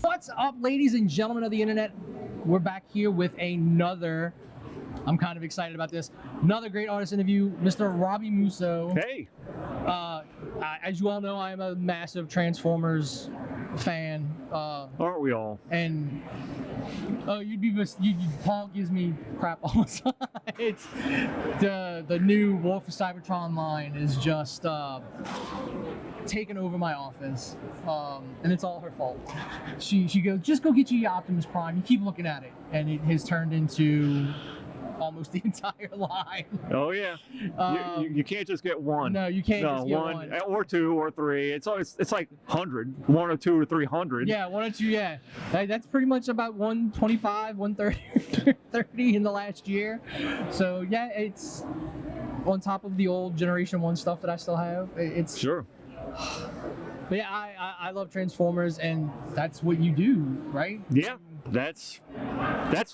What's up, ladies and gentlemen of the internet? We're back here with another, I'm kind of excited about this, another great artist interview, Mr. Robby Musso. Hey! As you all know, I am a massive Transformers fan. Aren't we all? And Paul gives me crap all the time. It's the new War for Cybertron line is just taken over my office, and it's all her fault. She goes, just go get you your Optimus Prime. You keep looking at it, and it has turned into almost the entire line. Oh yeah, you can't just get one. No, you can't just get one. Or two or three. It's like 100, 1 or 2 or 300. Yeah, 1 or 2. Yeah, that's pretty much about 125, 130, 30 in the last year. So yeah, it's on top of the old Generation 1 stuff that I still have. It's sure. But yeah, I love Transformers, and that's what you do, right? Yeah, that's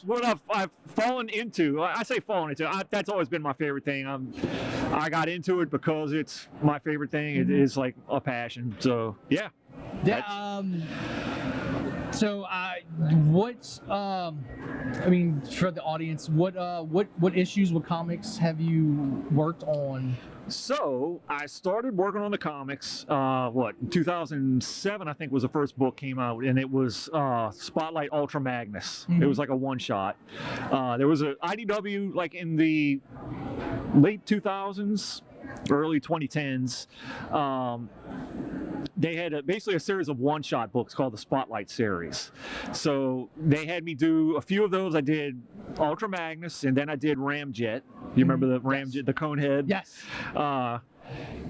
what I've fallen into. I say fallen into. That's always been my favorite thing. I got into it because it's my favorite thing. It is like a passion. So yeah. Yeah. So what? I mean, for the audience, what issues, what comics have you worked on? So I started working on the comics, in 2007, I think was the first book came out, and it was Spotlight Ultra Magnus. Mm-hmm. It was like a one-shot. There was a IDW like in the late 2000s, early 2010s. They had basically a series of one-shot books called the Spotlight series. So they had me do a few of those. I did Ultra Magnus, and then I did Ramjet. You remember the Ramjet, yes. The Conehead? Yes.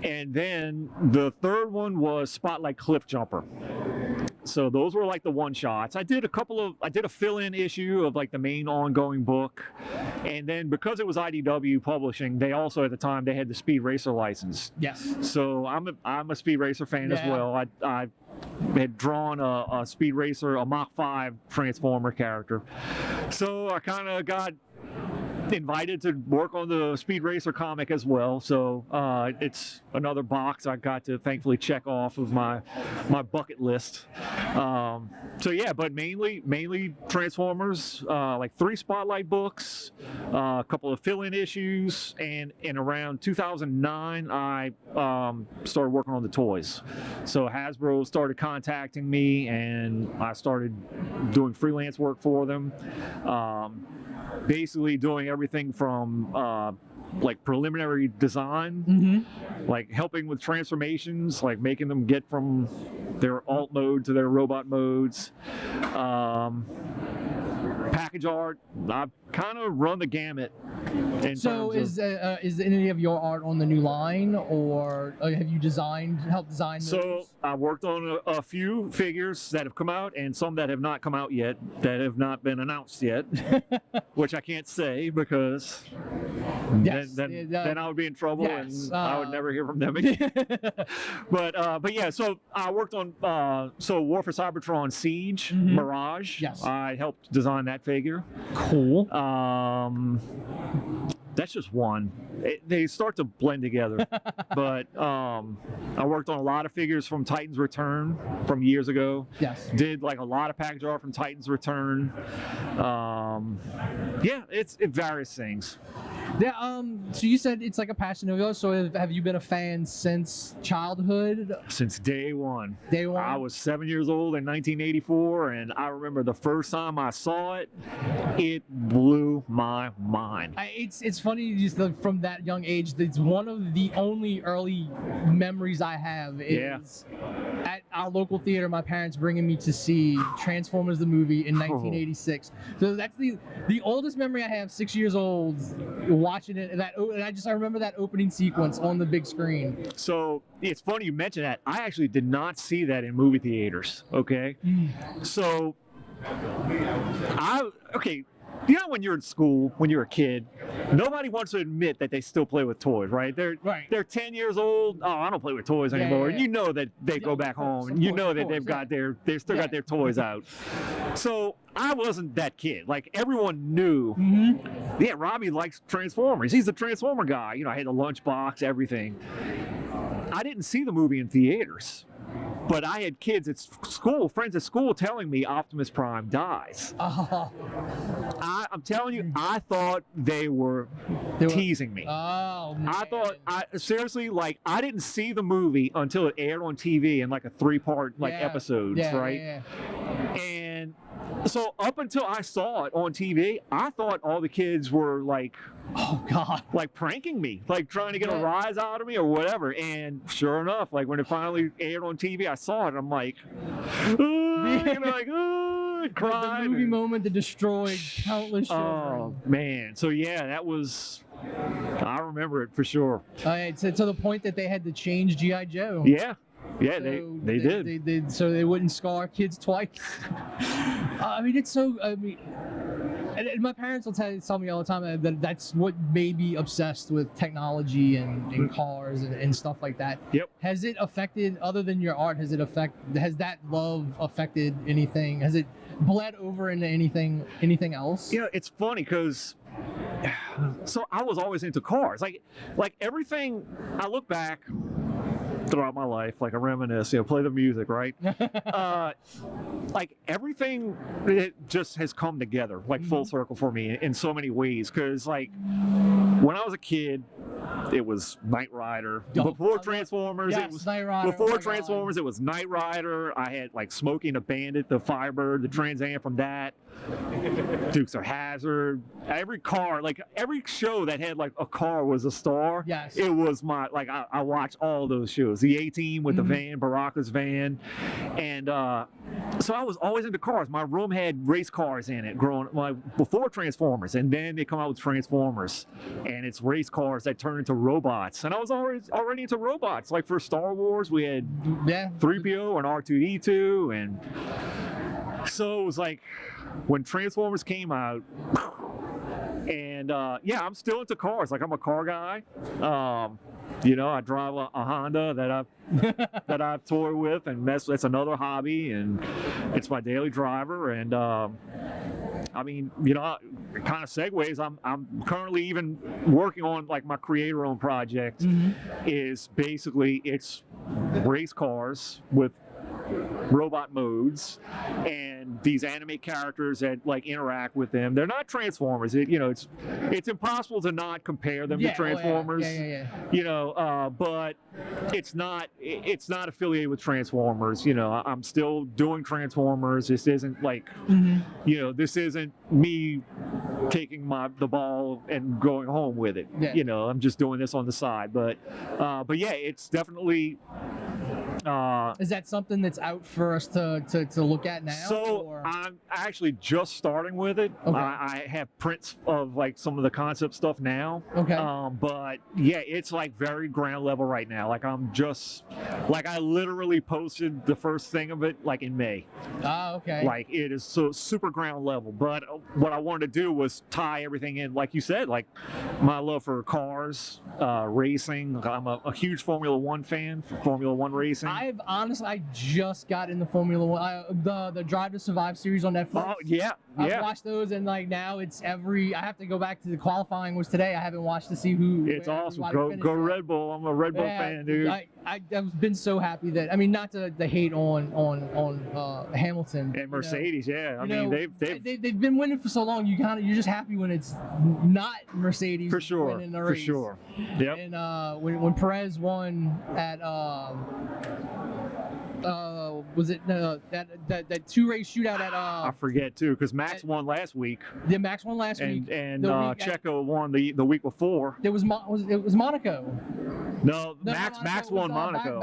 And then the third one was Spotlight Cliff Jumper. So those were like the one-shots. I did a fill-in issue of like the main ongoing book. And then because it was IDW publishing, they also at the time, they had the Speed Racer license. Yes. So I'm a Speed Racer fan as well. I had drawn a Speed Racer, a Mach 5 Transformer character. So I kind of got invited to work on the Speed Racer comic as well, so it's another box I got to thankfully check off of my bucket list. So yeah, but mainly Transformers, like 3 Spotlight books, a couple of fill-in issues, and in around 2009 I started working on the toys. So Hasbro started contacting me, and I started doing freelance work for them. Basically doing everything from like preliminary design, like helping with transformations, like making them get from their alt mode to their robot modes. Package art, I've kind of run the gamut. So is any of your art on the new line, or have you helped design those? So I worked on a few figures that have come out, and some that have not come out yet, that have not been announced yet, which I can't say because then I would be in trouble, and I would never hear from them again. But yeah, so I worked on War for Cybertron Siege, Mirage. Yes. I helped design that figure. Cool. That's just one. They start to blend together. But I worked on a lot of figures from Titan's Return from years ago. Yes. Did like a lot of package art from Titan's Return. Yeah, it various things. Yeah. So you said it's like a passion of yours. So have you been a fan since childhood? Since day one. Day one. I was 7 years old in 1984, and I remember the first time I saw it, it blew my mind. It's funny just from that young age. It's one of the only early memories I have is at our local theater. My parents bringing me to see Transformers the movie in 1986. So that's the oldest memory I have. 6 years old. Watching it, and I remember that opening sequence on the big screen. So it's funny you mentioned that. I actually did not see that in movie theaters. Okay, so you know when you're in school, when you're a kid, nobody wants to admit that they still play with toys, right? They're 10 years old. Oh, I don't play with toys anymore. Yeah. And you know that they go back home, and you know that they've still got their toys out. So I wasn't that kid. Like everyone knew, yeah, Robby likes Transformers. He's the Transformer guy. You know, I had the lunchbox, everything. I didn't see the movie in theaters, but I had kids at school, friends at school, telling me Optimus Prime dies. I'm telling you, I thought they were teasing me. Oh, man. I thought, seriously, like, I didn't see the movie until it aired on TV in like a 3-part episodes, right? And so up until I saw it on TV, I thought all the kids were like, oh God, like pranking me, like trying to get a rise out of me or whatever. And sure enough, like when it finally aired on TV, I saw it. I'm like, cried. The movie moment that destroyed countless children. Oh man, so yeah, that was. I remember it for sure. To the point that they had to change G.I. Joe. Yeah. Yeah, so they did. So they wouldn't scar kids twice. I mean, it's so. I mean, and my parents will tell me all the time that that's what made me obsessed with technology and cars and stuff like that. Yep. Has it affected, other than your art? Has that love affected anything? Has it bled over into anything else? You know, it's funny because. So I was always into cars, like everything. I look back throughout my life, like I reminisce, play the music, right? Like everything, it just has come together, like full circle for me in so many ways. Because like when I was a kid, it was Knight Rider. Before Transformers, it was Knight Rider. Before Transformers, it was Knight Rider. I had like Smokey and the Bandit, the Firebird, the Trans Am from that. Dukes of Hazzard. Every car, like every show that had like a car was a star. Yes. It was my I watched all those shows. The A-Team with the van, Baraka's van, and so I was always into cars. My room had race cars in it before Transformers, and then they come out with Transformers, and it's race cars that turn into robots. And I was already into robots. Like for Star Wars, we had 3PO and R2-D2, and so it was like when Transformers came out. And I'm still into cars. Like I'm a car guy. I drive a Honda that I've toured with and mess. That's another hobby, and it's my daily driver. And I mean, it kind of segues. I'm currently even working on like my creator-owned project. Is basically it's race cars with robot modes and these anime characters that like interact with them. They're not Transformers. It's impossible to not compare them to Transformers. But it's not affiliated with Transformers. I'm still doing Transformers. This isn't like this isn't me taking the ball and going home with it. I'm just doing this on the side. But yeah, it's definitely. Is that something that's out for us to look at now? So I'm actually just starting with it. Okay. I have prints of like some of the concept stuff now. Okay. But yeah, it's like very ground level right now. Like I literally posted the first thing of it like in May. Okay. Like it is so super ground level. But what I wanted to do was tie everything in, like you said, like my love for cars, racing. I'm a huge Formula One fan, Formula One racing. I just got in the Formula One, the Drive to Survive series on Netflix. Oh yeah, I've watched those, and like now it's I have to go back to the qualifying was today. I haven't watched to see who. It's awesome. Go Red Bull. I'm a Red Bull fan, dude. I've been so happy that not to hate on Hamilton and Mercedes. They've been winning for so long. You're just happy when it's not Mercedes for sure. winning the race. For sure. Yep. And when Perez won at was it that 2-race shootout at I forget too, because Max won last week. Yeah, Max won last week. And Checo won the week before. It was Monaco. No, Max won Monaco.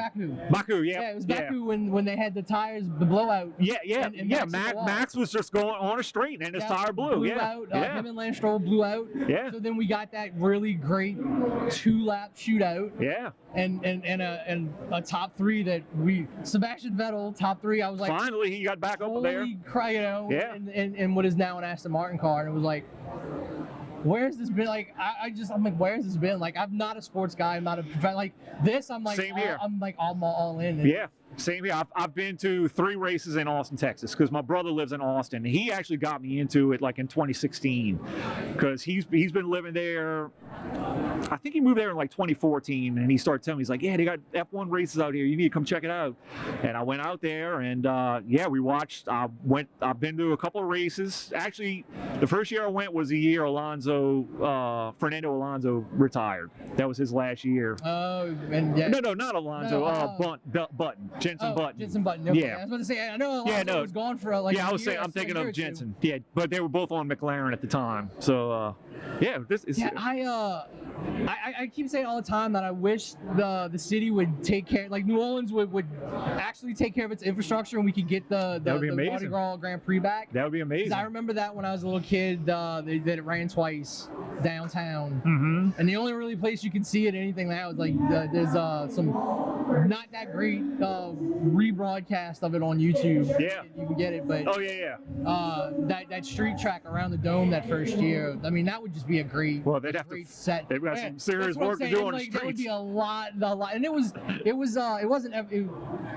Baku, yeah. Yeah, it was Baku when they had the tires, the blowout. Yeah. Max was just going on a straight and his tire blew. Out. Him and Lance Stroll blew out. Yeah. So then we got that really great 2-lap shootout. Yeah. And a top 3 that Sebastian Vettel top 3. I was like, finally he got back up there. Yeah. And what is now an Aston Martin car, and it was like, where's this been? Like I'm like, where's this been? Like I'm not a sports guy. I'm not a like this. I'm like, same here. I'm like all in. Yeah. Same here. I've been to 3 races in Austin, Texas, because my brother lives in Austin. He actually got me into it like in 2016, because he's been living there. I think he moved there in like 2014, and he started telling me, he's like, yeah, they got F1 races out here. You need to come check it out. And I went out there, and yeah, we watched. I've been to a couple of races. Actually, the first year I went was the year Fernando Alonso retired. That was his last year. Oh, and yeah. No, not Alonso. Button. Jensen Button. Jensen Button. Okay. Yeah. I was about to say, I know Alonso was gone for like. Yeah, I was saying, I'm thinking of Jensen. Yeah, but they were both on McLaren at the time. So, yeah, this is. Yeah, I keep saying all the time that I wish the city would take care, like New Orleans would actually take care of its infrastructure, and we could get the Mardi Gras Grand Prix back. That would be amazing. I remember that when I was a little kid, that it ran twice downtown, and the only really place you can see it anything now is like there's some not that great rebroadcast of it on YouTube. Yeah, you can get it, but that street track around the dome that first year, I mean, that would just be a great set. They've got some serious work to do on the streets. That would be a lot, and it wasn't.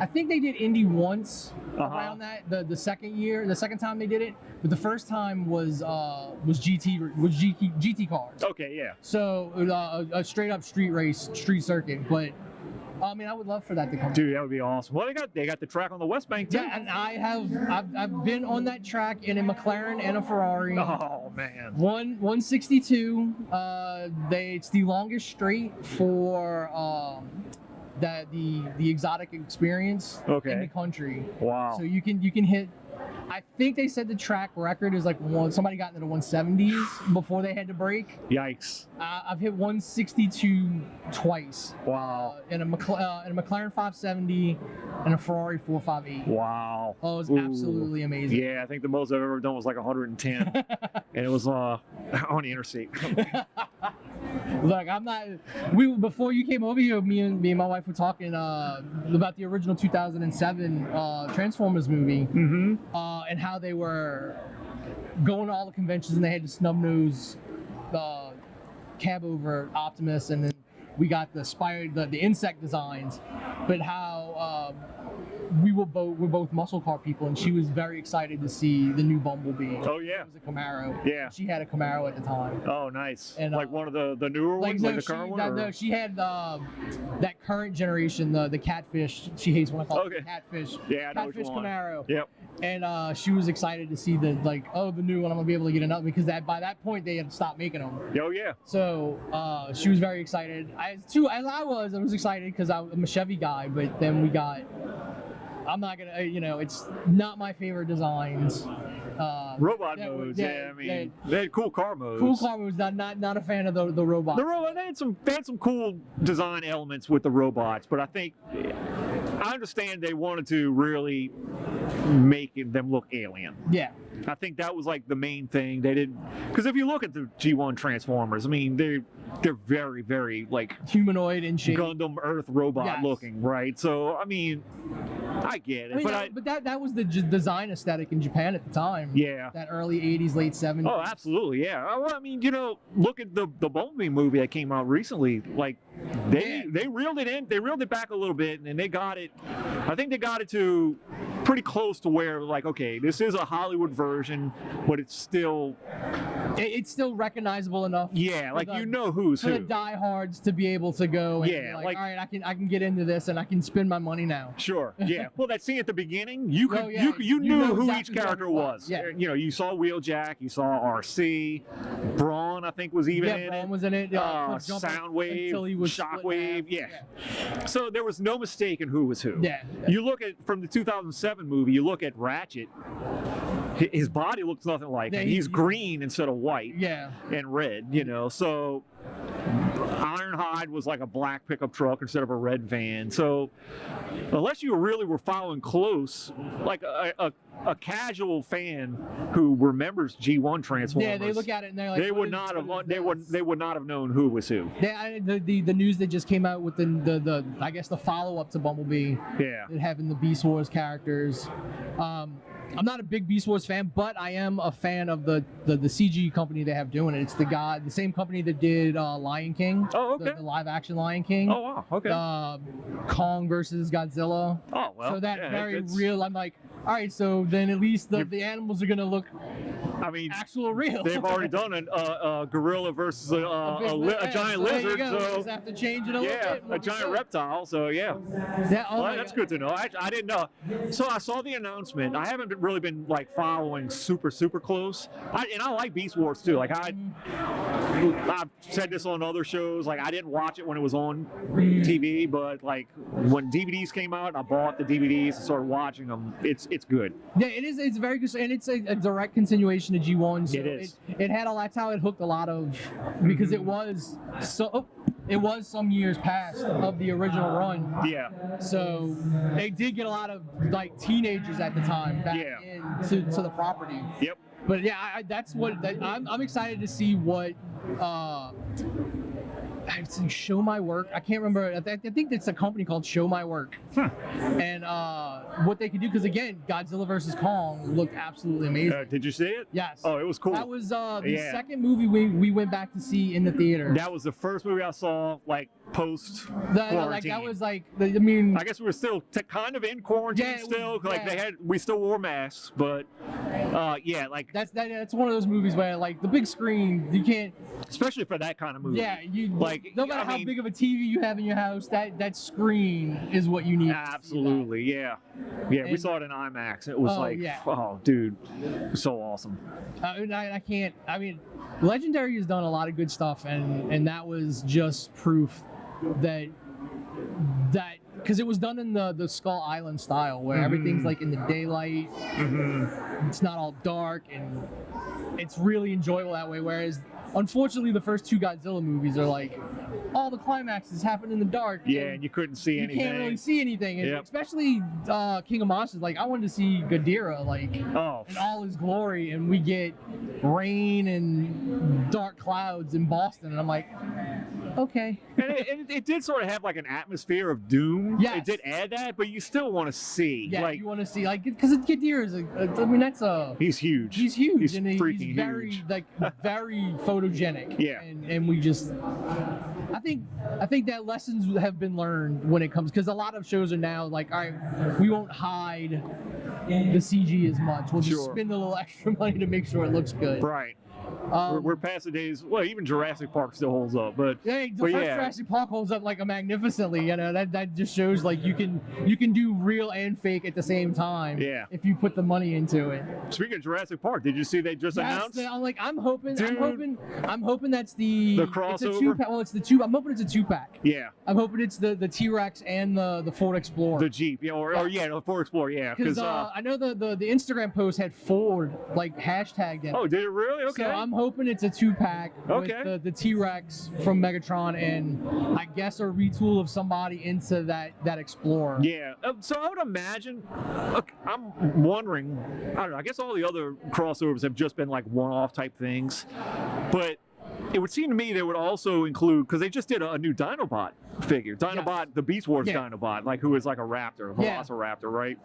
I think they did Indy once around that the second time they did it, but the first time was GT cars. Okay, yeah. So a straight up street circuit, but. I mean, I would love for that to come. Dude, that would be awesome. Well, they got the track on the West Bank too. Yeah, and I've been on that track in a McLaren and a Ferrari. Oh man. 162. It's the longest straight for the exotic experience in the country. Wow. So you can hit. I think they said the track record is like somebody got into the 170s before they had to brake. Yikes! I've hit 162 twice. Wow! In a McLaren 570 and a Ferrari 458. Wow! Oh, it was absolutely amazing. Yeah, I think the most I've ever done was like 110, and it was on the interstate. Look, I'm not. Before you came over here, me and my wife were talking about the original 2007 Transformers movie, and how they were going to all the conventions and they had to snub nose cab over Optimus, and then we got the insect designs, but how we're both muscle car people, and she was very excited to see the new Bumblebee. Oh yeah, it was a Camaro. Yeah, she had a Camaro at the time. Oh nice. And like one of the newer ones, like the current one. No, she had that current generation, the Catfish. She hates when I call it Catfish. Yeah, I know Catfish which one. Camaro. Yep. And she was excited to see the new one. I'm gonna be able to get another, because by that point they had stopped making them. Oh yeah. So she was very excited. I was excited because I'm a Chevy guy, but then we got. I'm not gonna, it's not my favorite designs. Robot modes, I mean, they had cool car modes. Cool car modes. Not a fan of the robots. They had some cool design elements with the robots, but I understand they wanted to really make them look alien. Yeah. I think that was like the main thing. They didn't, because if you look at the G1 Transformers, I mean, they're very, very like humanoid in shape, Gundam Earth robot looking, right? So I mean, I get it, but that was the design aesthetic in Japan at the time. Yeah, that early '80s, late '70s. Oh, absolutely, yeah. Well, I mean, look at the Bumblebee movie that came out recently. Like, they reeled it in, they reeled it back a little bit, and they got it. I think they got it to pretty close to where, like, okay, this is a Hollywood version, but it's still recognizable enough. Yeah, like who's who. For the diehards to be able to go and be like, all right, I can get into this and I can spend my money now. Sure. Yeah. Well, that scene at the beginning, you knew who each character was. Yeah. You saw Wheeljack, you saw RC, Braun, I think was even in it. Braun was in it. Soundwave, Shockwave. Yeah. So there was no mistake in who was who. Yeah. You look at from the 2007 movie, you look at Ratchet. His body looks nothing like him. He's green instead of white. Yeah. And red, So Ironhide was like a black pickup truck instead of a red van. So unless you really were following close, like a casual fan who remembers G1 Transformers, yeah, they look at it and they're like, they would not have known who was who. The news that just came out with the I guess the follow up to Bumblebee. Yeah. Having the Beast Wars characters. I'm not a big Beast Wars fan, but I am a fan of the CG company they have doing it. It's the same company that did Lion King. Oh, okay. The live action Lion King. Oh, wow. Okay. Kong versus Godzilla. Oh, well. So that yeah, very it's- real. I'm like, all right, so then at least the animals are gonna look I mean, actual real. they've already done a gorilla versus a giant so there you lizard. go. We So just have to change it a little yeah, bit. a giant reptile. So yeah. Yeah, oh Well, my that's God. good to know. I didn't know. So I saw the announcement. I haven't really been like following super close. And I like Beast Wars too. Like I've said this on other shows. Like I didn't watch it when it was on TV, but like when DVDs came out, I bought the DVDs and started watching them. It's good. Yeah, it is. It's very good, and it's a direct continuation of G1. So It is. It had that's how it hooked a lot of because it was it was some years past of the original run. Yeah. So they did get a lot of like teenagers at the time back into the property. Yep. But yeah, that's what I'm excited to see what. I'd say Show My Work. I can't remember. I think it's a company called Show My Work. And what they could do, because again, Godzilla vs. Kong looked absolutely amazing. Did you see it? Yes. Oh, it was cool. That was the second movie we went back to see in the theater. That was the first movie I saw like post Like quarantine. that was like I mean. I guess we were still kind of in quarantine Yeah, still. Like we still wore masks, but yeah, like That's one of those movies where like the big screen you can't. especially for that kind of movie. Yeah, you like no matter how big of a TV you have in your house, that screen is what you need. Absolutely, yeah. We And- saw it in IMAX. It was yeah. oh, dude, it was so awesome. I can't. I mean, Legendary has done a lot of good stuff, and that was just proof that because it was done in the Skull Island style, where everything's like in the daylight. It's not all dark, and it's really enjoyable that way. Whereas, unfortunately, the first two Godzilla movies are like all the climaxes happen in the dark. Yeah, and you couldn't see anything. You can't really see anything, and especially King of Monsters. Like I wanted to see Ghidorah, like in all his glory, and we get rain and dark clouds in Boston, and I'm like, okay. And it did sort of have like an atmosphere of doom. Yes. It did add that, but you still want to see. Yeah, like, you want to see because Ghidorah is I mean that's a. He's huge. He's huge, He's and freaking he's very huge. like very photogenic. Yeah. And we just. I think that lessons have been learned when it comes because a lot of shows are now like, all right, we won't hide the CG as much. We'll just spend a little extra money to make sure it looks good. Right. We're past the days. Well, even Jurassic Park still holds up, but the first Jurassic Park holds up like a magnificently. You know that just shows like you can do real and fake at the same time. Yeah. If you put the money into it. Speaking of Jurassic Park, did you see they just announced? I'm hoping that's the crossover. It's a two-pack. Well, it's the two. I'm hoping it's a 2-pack. Yeah. I'm hoping it's the T-Rex and the Ford Explorer. The Jeep, yeah, or the Ford Explorer, yeah. Because I know the Instagram post had Ford like hashtagged it. Oh, did it really? Okay. So I'm hoping it's a 2-pack with the T-Rex from Megatron and I guess a retool of somebody into that Explorer. Yeah. So I would imagine. Look, I'm wondering. I don't know. I guess all the other crossovers have just been like one-off type things, but it would seem to me they would also include because they just did a new Dinobot figure. Dinobot, the Beast Wars Dinobot, like who is like a raptor, a Velociraptor, right?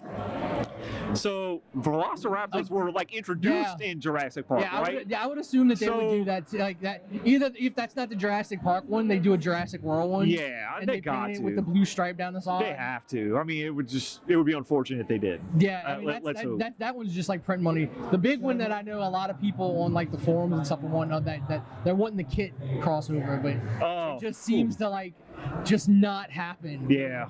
So Velociraptors were like introduced in Jurassic Park, right? I would assume that they would do that like that. Either if that's not the Jurassic Park one, they do a Jurassic World one. Yeah, and they got paint to it with the blue stripe down the side. They have to. I mean, it would be unfortunate if they did. Yeah, I mean that one's just like print money. The big one that I know a lot of people on like the forums and stuff are wanting that they're wanting the Kit crossover, but it just seems to like just not happen. Yeah.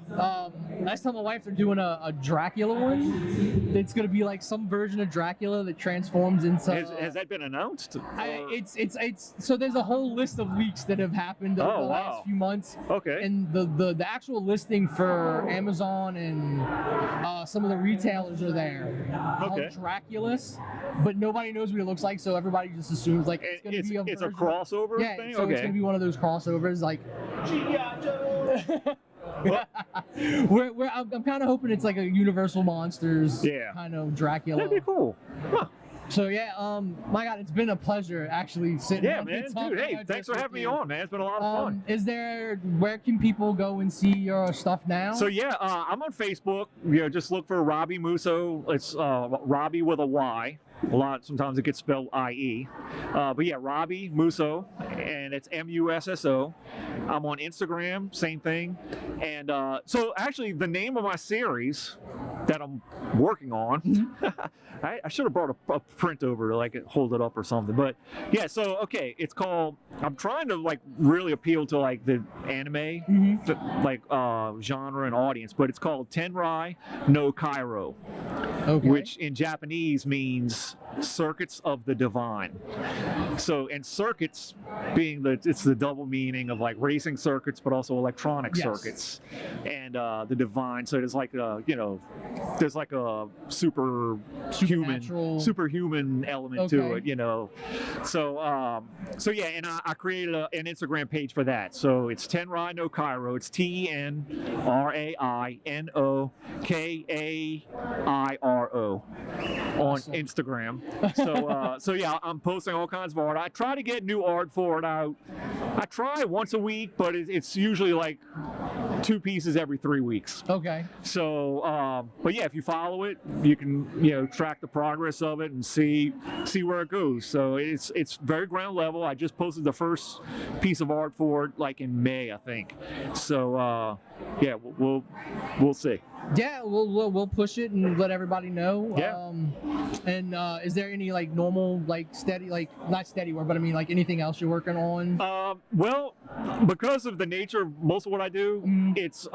Last time my wife, they're doing a Dracula one. It's gonna be like some version of Dracula that transforms into. Has that been announced? It's so there's a whole list of leaks that have happened over the last few months. Okay. And the actual listing for Amazon and some of the retailers are there. Okay. Called Draculus, but nobody knows what it looks like, so everybody just assumes like it's gonna be a it's version. a crossover Yeah, thing. so Okay. it's gonna be one of those crossovers like. I'm kind of hoping it's like a Universal Monsters kind of Dracula. That'd be cool. Huh. So yeah, my God, it's been a pleasure actually sitting. Yeah, down man, and talking dude. Hey, about thanks this for with having me you. on, man. It's been a lot of fun. Where can people go and see your stuff now? So yeah, I'm on Facebook. Just look for Robby Musso. It's Robby with a Y. Sometimes it gets spelled IE. But yeah, Robby Musso, and it's MUSSO. I'm on Instagram, same thing. And so actually, the name of my series that I'm working on, I should have brought a print over to like hold it up or something. But yeah, so okay, it's called. I'm trying to like really appeal to like the anime, like genre and audience. But it's called TENRAI no KAIRO, which in Japanese means circuits of the divine. So, and circuits being it's the double meaning of like racing circuits, but also electronic circuits, and the divine. So there's like there's like a superhuman element to it, So yeah, and I created an Instagram page for that. So it's TENRAI no KAIRO. It's TENRAINOKAIRO on Instagram. So yeah, I'm posting all kinds of art. I try to get new art for it out. I try once a week, but it's usually like 2 pieces every 3 weeks. Okay. So, but yeah, if you follow it, you can track the progress of it and see where it goes. So it's very ground level. I just posted the first piece of art for it like in May, I think. So yeah, we'll see. Yeah, we'll push it and let everybody know. Yeah. And is there any like normal like steady not steady work, but I mean like anything else you're working on? Well, because of the nature of most of what I do, it's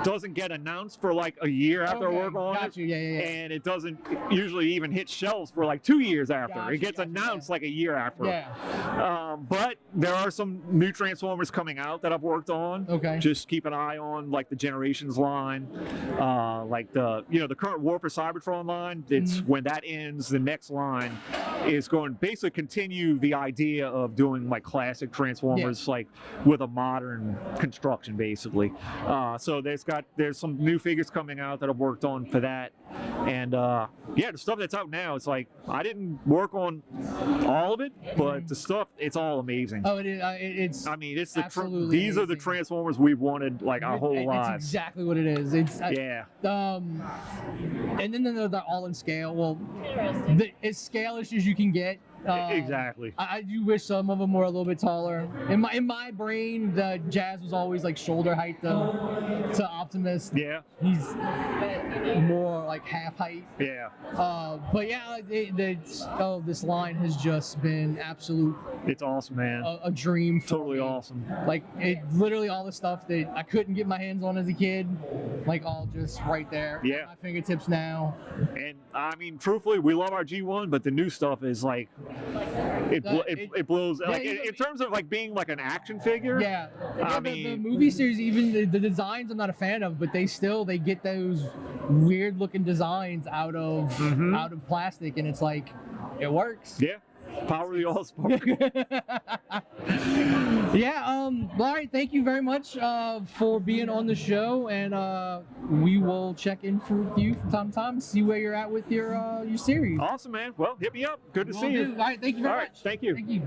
doesn't get announced for like a year after I work on it. Yeah. And it doesn't usually even hit shelves for like 2 years after. It gets announced like a year after. Yeah. But there are some new Transformers coming out that I've worked on. Okay. Just keep an eye on like the Generations line, like the current War for Cybertron line. It's when that ends, the next line is going to basically continue the idea of doing like classic Transformers like with a modern construction basically. So there's some new figures coming out that I've worked on for that, and yeah, the stuff that's out now, it's like I didn't work on all of it, but the stuff, it's all amazing. Oh, it is. It's. I mean, it's these are the Transformers we've wanted like our whole lives. It's exactly what it is. It's yeah. And then they're all in scale. Well, as scale-ish as you can get. Exactly. I do wish some of them were a little bit taller. In my brain, the Jazz was always like shoulder height to Optimus. Yeah. He's more like half height. Yeah. But yeah, this line has just been absolute. It's awesome, man. A dream. Totally awesome. Like literally all the stuff that I couldn't get my hands on as a kid, like all just right there. Yeah. At my fingertips now. And I mean, truthfully, we love our G1, but the new stuff is like. It blows like in terms of like being like an action figure. Yeah, I mean the movie series, even the designs I'm not a fan of, but they get those weird looking designs out of plastic, and it's like it works. Yeah. Power of the All-Spark. Yeah, all right, thank you very much for being on the show, and we will check in with you from time to time and see where you're at with your series. Awesome, man. Well, hit me up. Good to see you. All right, thank you very much. Thank you. Thank you.